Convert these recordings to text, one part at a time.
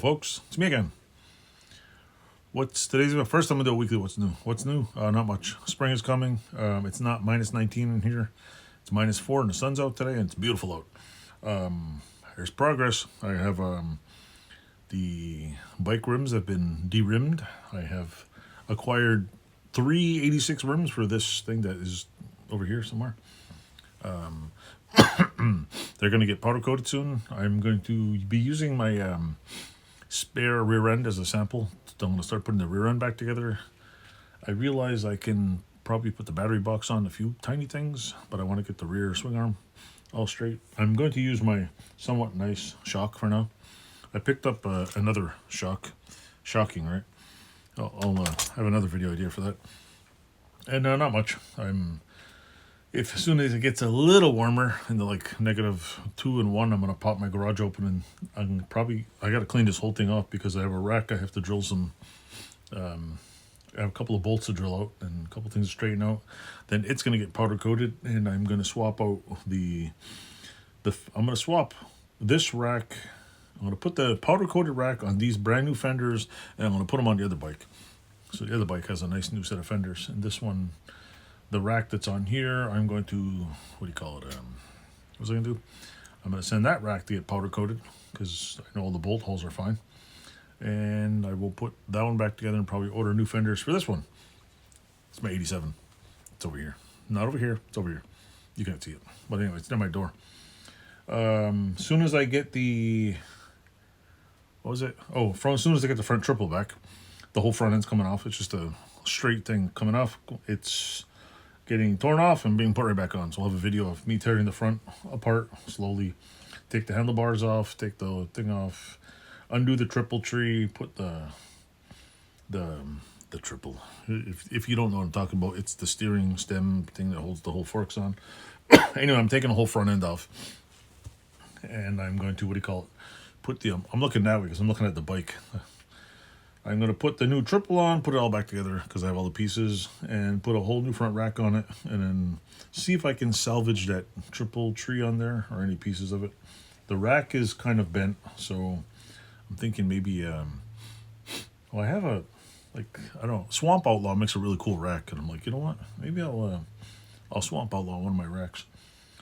folks, it's me again. What's today's first? I'm gonna do a weekly. What's new? What's new? Not much. Spring is coming. It's not minus 19 in here. It's minus 4, and the sun's out today, and it's beautiful out. There's progress. I have the bike rims have been de-rimmed. I have acquired 3 86 rims for this thing that is over here somewhere. They're going to get powder coated soon. I'm going to be using my spare rear end as a sample. I'm going to start putting the rear end back together. I realize I can probably put the battery box on a few tiny things, but I want to get the rear swing arm all straight. I'm going to use my somewhat nice shock for now. I picked up another shock. Shocking, right? I'll have another video idea for that. And not much. If as soon as it gets a little warmer into like -2 and 1, I'm gonna pop my garage open, and I gotta clean this whole thing off because I have a rack. I have to drill some. I have a couple of bolts to drill out and a couple things to straighten out. Then it's gonna get powder coated, and I'm gonna swap out I'm gonna swap this rack. I'm gonna put the powder coated rack on these brand new fenders, and I'm gonna put them on the other bike. So the other bike has a nice new set of fenders, and this one, the rack that's on here, I'm going to, what do you call it? What was I going to do? I'm going to send that rack to get powder coated because I know all the bolt holes are fine. And I will put that one back together and probably order new fenders for this one. It's my 87. It's over here. Not over here. It's over here. You can't see it. But anyway, it's near my door. Soon as I get the, what was it? Oh, as soon as I get the front triple back, the whole front end's coming off. It's just a straight thing coming off. It's getting torn off and being put right back on. So I'll have a video of me tearing the front apart slowly, take the handlebars off, take the thing off, undo the triple tree, put the triple. If you don't know what I'm talking about, it's the steering stem thing that holds the whole forks on. Anyway, I'm taking the whole front end off, and I'm going to, what do you call it? I'm looking that way because I'm looking at the bike. I'm going to put the new triple on, put it all back together because I have all the pieces, and put a whole new front rack on it, and then see if I can salvage that triple tree on there or any pieces of it. The rack is kind of bent, so I'm thinking maybe, I have I don't know, Swamp Outlaw makes a really cool rack, and I'm like, you know what, maybe I'll Swamp Outlaw one of my racks.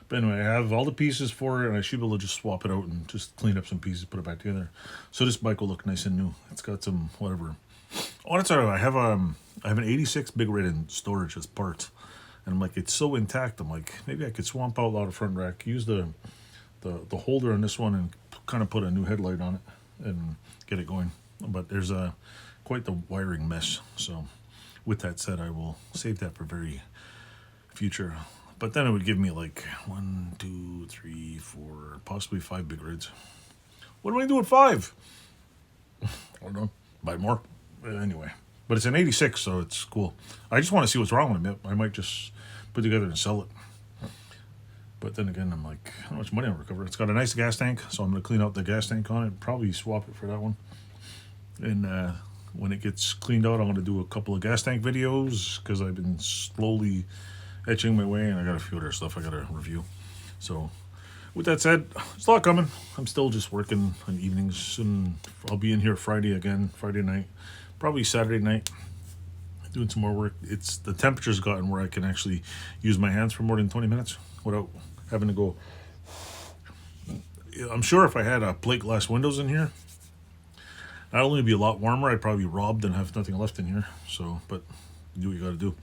But anyway, I have all the pieces for it, and I should be able to just swap it out and just clean up some pieces, put it back together. So this bike will look nice and new. It's got some whatever. Oh, that's all right. I have an 86 Big Red in storage as parts, and I'm like, it's so intact. I'm like, maybe I could swamp out the front rack, use the holder on this one, and kind of put a new headlight on it and get it going. But there's quite the wiring mess. So with that said, I will save that for very future. But then it would give me like 1, 2, 3, 4, possibly 5 Big Reds. What do I do with 5? I don't know. Buy more. Anyway. But it's an 86, so it's cool. I just want to see what's wrong with it. I might just put it together and sell it. But then again, I'm like, how much money I'll recover? It's got a nice gas tank, so I'm going to clean out the gas tank on it. Probably swap it for that one. And when it gets cleaned out, I'm going to do a couple of gas tank videos because I've been slowly etching my way, and I got a few other stuff I got to review. So with that said, there's a lot coming. I'm still just working on evenings. Soon I'll be in here Friday night, probably Saturday night, doing some more work. It's the temperature's gotten where I can actually use my hands for more than 20 minutes without having to go. I'm sure if I had plate glass windows in here, not only would it be a lot warmer, I'd probably be robbed and have nothing left in here. So, but you do what you got to do.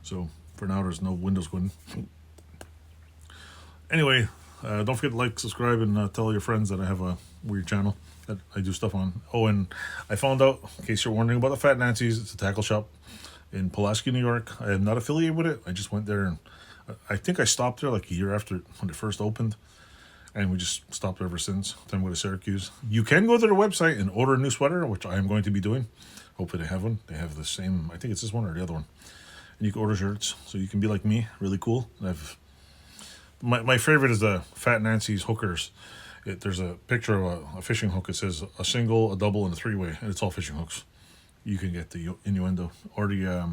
So for now, there's no windows going. Anyway, don't forget to like, subscribe, and tell your friends that I have a weird channel that I do stuff on. Oh, and I found out, in case you're wondering about the Fat Nancy's, it's a tackle shop in Pulaski, New York. I am not affiliated with it. I just went there, and I think I stopped there like a year after when it first opened, and we just stopped ever since. Then we go to Syracuse. You can go to their website and order a new sweater, which I am going to be doing. Hopefully they have one. They have the same, I think it's this one or the other one. And you can order shirts, so you can be like me, really cool. My favorite is the Fat Nancy's hookers. There's a picture of a fishing hook. It says a single, a double, and a 3-way, and it's all fishing hooks. You can get the innuendo. Or I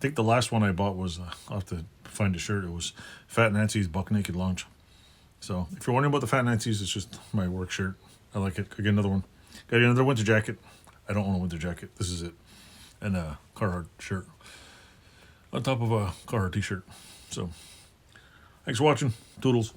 think the last one I bought was, I'll have to find a shirt. It was Fat Nancy's Buck Naked Lounge. So if you're wondering about the Fat Nancy's, it's just my work shirt. I like it. I get another one. Got another winter jacket. I don't own a winter jacket. This is it. And a Carhartt shirt. On top of a Carhartt t-shirt. So, thanks for watching. Toodles.